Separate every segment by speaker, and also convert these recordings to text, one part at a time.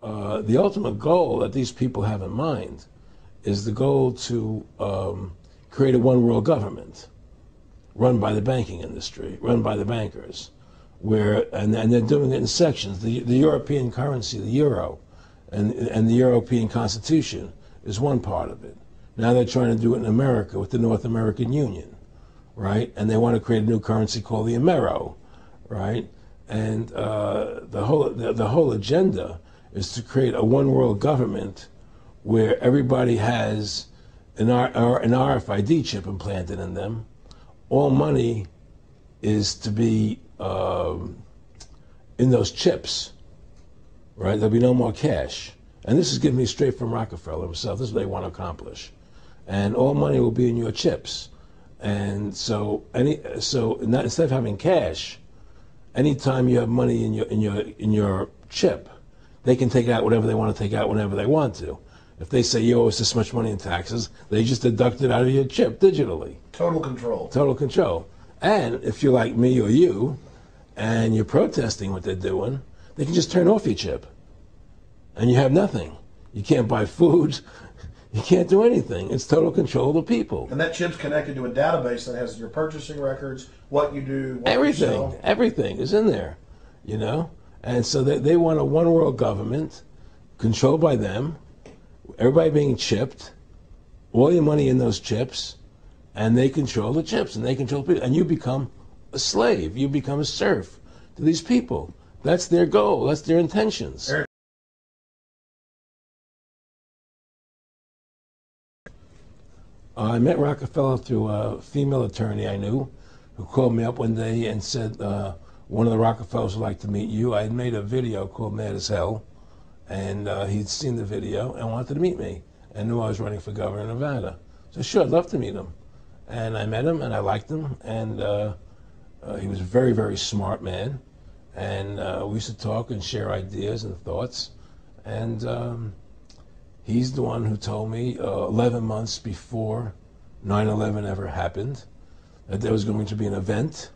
Speaker 1: the ultimate goal that these people have in mind is the goal to create a one world government run by the banking industry, run by the bankers, and they're doing it in sections. The European currency, the euro, and the European Constitution is one part of it. Now they're trying to do it in America with the North American Union, right? And they want to create a new currency called the Amero, right? And the whole agenda is to create a one world government where everybody has an RFID chip implanted in them. All money is to be in those chips, right? There'll be no more cash. And this is given me straight from Rockefeller himself. This is what they want to accomplish. And all money will be in your chips. And so instead of having cash, anytime you have money in your chip, they can take out whatever they want to take out whenever they want to. If they say you owe us this much money in taxes, they just deduct it out of your chip digitally.
Speaker 2: Total control.
Speaker 1: Total control. And if you're like me or you, and you're protesting what they're doing, they can just turn off your chip. And you have nothing. You can't buy food. You can't do anything. It's total control of the people.
Speaker 2: And that chip's connected to a database that has your purchasing records, what you do, what
Speaker 1: everything,
Speaker 2: you sell.
Speaker 1: Everything is in there, you know? And so they want a one world government controlled by them, everybody being chipped, all your money in those chips, and they control the chips, and they control people. And you become a slave. You become a serf to these people. That's their goal. That's their intentions. I met Rockefeller through a female attorney I knew who called me up one day and said, one of the Rockefellers would like to meet you. I had made a video called Mad as Hell, and he'd seen the video and wanted to meet me and knew I was running for governor of Nevada. So sure, I'd love to meet him. And I met him and I liked him, and he was a very, very smart man. And we used to talk and share ideas and thoughts. And he's the one who told me 11 months before 9/11 ever happened that there was going to be an event.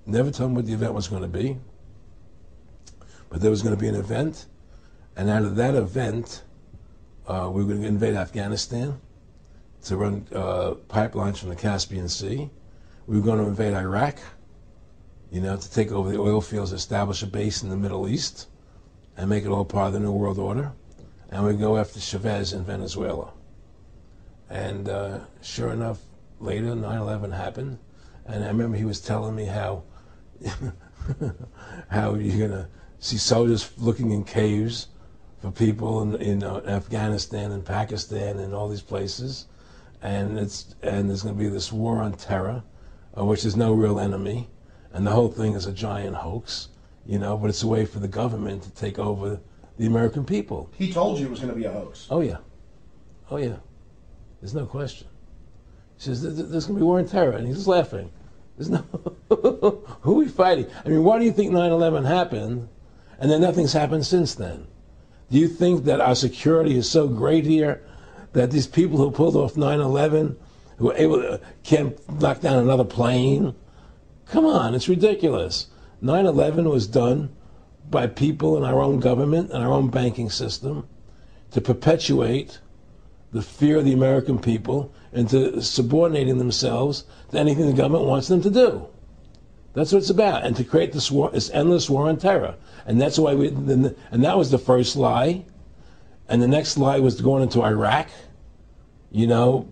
Speaker 1: Never told him what the event was going to be, but there was going to be an event, and out of that event, we were going to invade Afghanistan to run pipelines from the Caspian Sea. We were going to invade Iraq, you know, to take over the oil fields, establish a base in the Middle East, and make it all part of the New World Order. And we go after Chavez in Venezuela. And sure enough, later 9/11 happened, and I remember he was telling me how how you're gonna see soldiers looking in caves for people in Afghanistan and Pakistan and all these places, and there's gonna be this war on terror, which is no real enemy, and the whole thing is a giant hoax, you know. But it's a way for the government to take over the American people.
Speaker 2: He told you it was going to be a hoax.
Speaker 1: Oh yeah, oh yeah. There's no question. He says there's going to be war on terror, and he's just laughing. There's no who are we fighting? I mean, why do you think 9/11 happened, and then nothing's happened since then? Do you think that our security is so great here that these people who pulled off 9/11, who were able to, can't knock down another plane? Come on, it's ridiculous. 9/11 was done by people in our own government and our own banking system to perpetuate the fear of the American people into subordinating themselves to anything the government wants them to do. That's what it's about, and to create this war, this endless war on terror. And that's why and that was the first lie. And the next lie was going into Iraq, you know,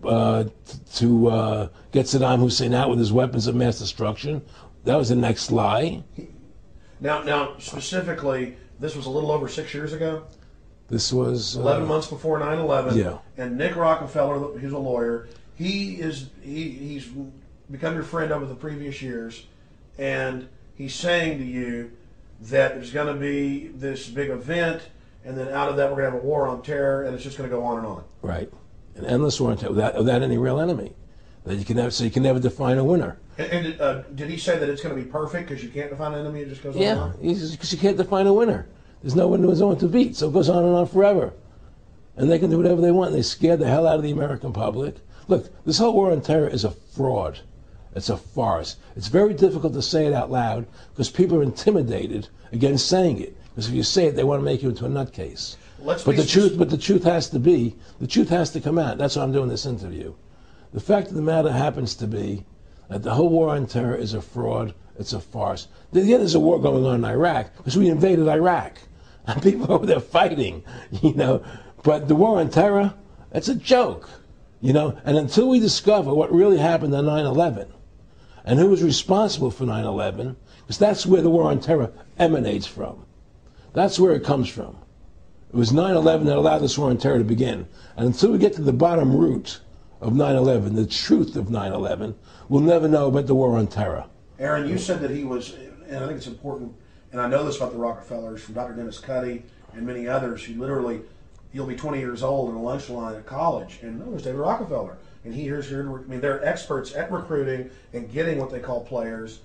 Speaker 1: to get Saddam Hussein out with his weapons of mass destruction. That was the next lie.
Speaker 2: Now, specifically, this was a little over 6 years ago.
Speaker 1: This was
Speaker 2: 11 months before 9/11.
Speaker 1: Yeah.
Speaker 2: And Nick Rockefeller, who's a lawyer, he's become your friend over the previous years, and he's saying to you that there's going to be this big event, and then out of that we're going to have a war on terror, and it's just going to go on and on.
Speaker 1: Right, an endless war on terror without any real enemy. That you can never, so you can never define a winner.
Speaker 2: And did he say that it's going to be perfect because you can't define an enemy? It just goes on
Speaker 1: yeah,
Speaker 2: and on?
Speaker 1: because you can't define a winner. There's no one to beat, so it goes on and on forever. And they can do whatever they want. They scared the hell out of the American public. Look, this whole war on terror is a fraud. It's a farce. It's very difficult to say it out loud because people are intimidated against saying it. Because if you say it, they want to make you into a nutcase.
Speaker 2: Let's
Speaker 1: But
Speaker 2: be
Speaker 1: the truth has to come out. That's why I'm doing this interview. The fact of the matter happens to be that the whole war on terror is a fraud. It's a farce. Yeah, there's a war going on in Iraq because we invaded Iraq. And people over there fighting, you know. But the war on terror, it's a joke, you know. And until we discover what really happened on 9/11 and who was responsible for 9/11, because that's where the war on terror emanates from. That's where it comes from. It was 9/11 that allowed this war on terror to begin. And until we get to the bottom root of 9/11, the truth of 9/11, we'll never know about the war on terror.
Speaker 2: Aaron, you said that he was, and I think it's important, and I know this about the Rockefellers from Dr. Dennis Cuddy and many others who literally, you'll be 20 years old in a lunch line at college, and there's David Rockefeller. And here's here. I mean, they're experts at recruiting and getting what they call players,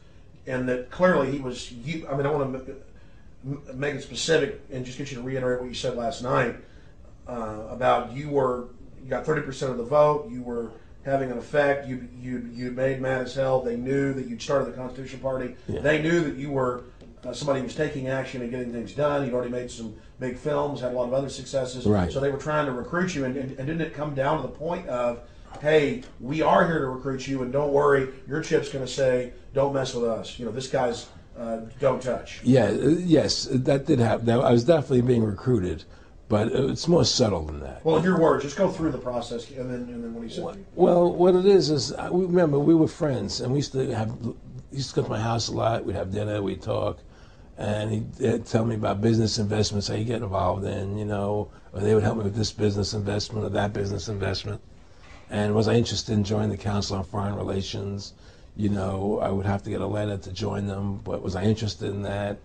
Speaker 2: and that clearly he was. I mean, I want to make it specific and just get you to reiterate what you said last night about you got 30% of the vote. You were having an effect. You made mad as hell. They knew that you'd started the Constitution Party. Yeah. They knew that you were somebody who was taking action and getting things done. You'd already made some big films, had a lot of other successes.
Speaker 1: Right.
Speaker 2: So they were trying to recruit you, and didn't it come down to the point of, hey, we are here to recruit you, and don't worry, your chip's going to say, don't mess with us. You know, this guy's don't touch.
Speaker 1: Yeah, yes, that did happen. I was definitely being recruited, but it's more subtle than that.
Speaker 2: Well, in your words, just go through the process, and then what he said.
Speaker 1: Well, what it is remember, we were friends, and we used to go to my house a lot. We'd have dinner, we'd talk, and he'd tell me about business investments, how you get involved in, you know, or they would help me with this business investment or that business investment. And was I interested in joining the Council on Foreign Relations? You know, I would have to get a letter to join them, but was I interested in that?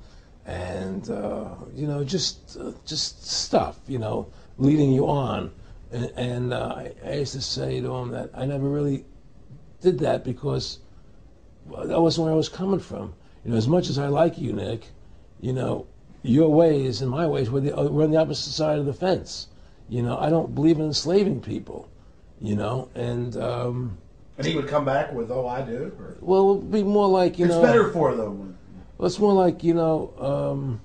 Speaker 1: And, you know, just stuff, you know, leading you on. And I used to say to him that I never really did that because that wasn't where I was coming from. You know, as much as I like you, Nick, you know, your ways and my ways, we're on the opposite side of the fence. You know, I don't believe in enslaving people, you know, and
Speaker 2: he would come back with, oh, I do? Or?
Speaker 1: Well, it would be more like, you know.
Speaker 2: It's better for them.
Speaker 1: Well, it's more like, you know,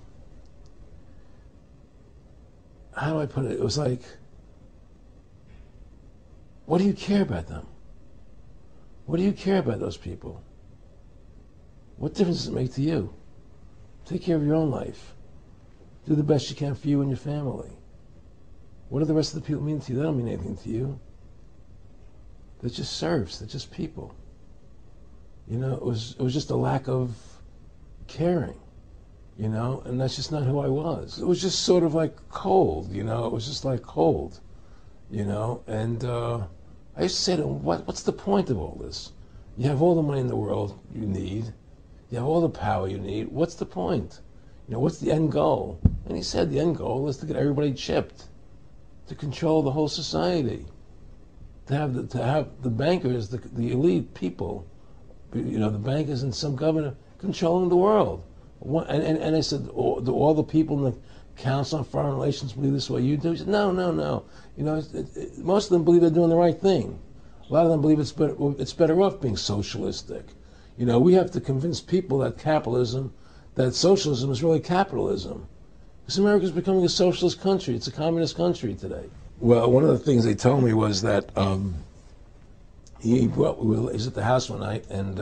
Speaker 1: how do I put it? It was like, what do you care about them? What do you care about those people? What difference does it make to you? Take care of your own life. Do the best you can for you and your family. What do the rest of the people mean to you? They don't mean anything to you. They're just serfs. They're just people. You know, it was just a lack of caring, you know, and that's just not who I was. It was just sort of like cold, you know. It was just like cold, you know. And I used to say to him, what's the point of all this? You have all the money in the world you need. You have all the power you need. What's the point? You know, what's the end goal? And he said the end goal is to get everybody chipped, to control the whole society, to have the bankers, the elite people, you know, the bankers and some governor controlling the world. And I said, do all the people in the Council on Foreign Relations believe this way you do? He said, no. You know, most of them believe they're doing the right thing. A lot of them believe it's better off being socialistic. You know, we have to convince people that socialism is really capitalism. Because America's becoming a socialist country. It's a communist country today. Well, one of the things they told me was that he was at the house one night, and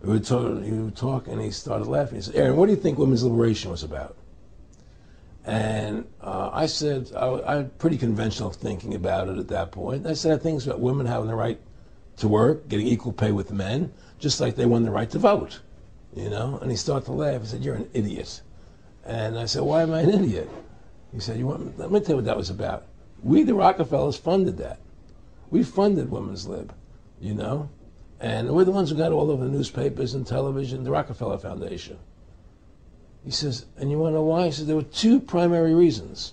Speaker 1: he would talk, and he started laughing. He said, Aaron, what do you think women's liberation was about? And I said, I had pretty conventional thinking about it at that point. I said, I think it's about women having the right to work, getting equal pay with men, just like they won the right to vote, you know? And he started to laugh. He said, you're an idiot. And I said, why am I an idiot? He said, let me tell you what that was about. We, the Rockefellers, funded that. We funded women's lib, you know? And we're the ones who got all over the newspapers and television, the Rockefeller Foundation. He says, and you want to know why? He says, there were two primary reasons.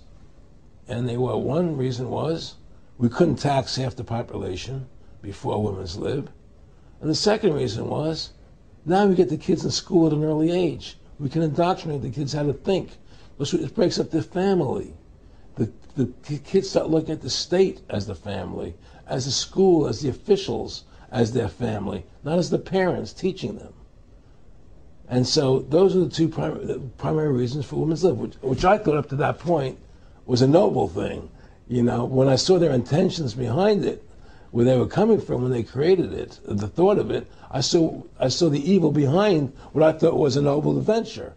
Speaker 1: And one reason was we couldn't tax half the population before women's lib. And the second reason was, now we get the kids in school at an early age. We can indoctrinate the kids how to think. It breaks up their family. The kids start looking at the state as the family, as the school, as the officials, as their family, not as the parents teaching them. And so those are the two primary reasons for women's lib, which I thought up to that point was a noble thing. You know, when I saw their intentions behind it, where they were coming from when they created it, the thought of it, I saw the evil behind what I thought was a noble adventure.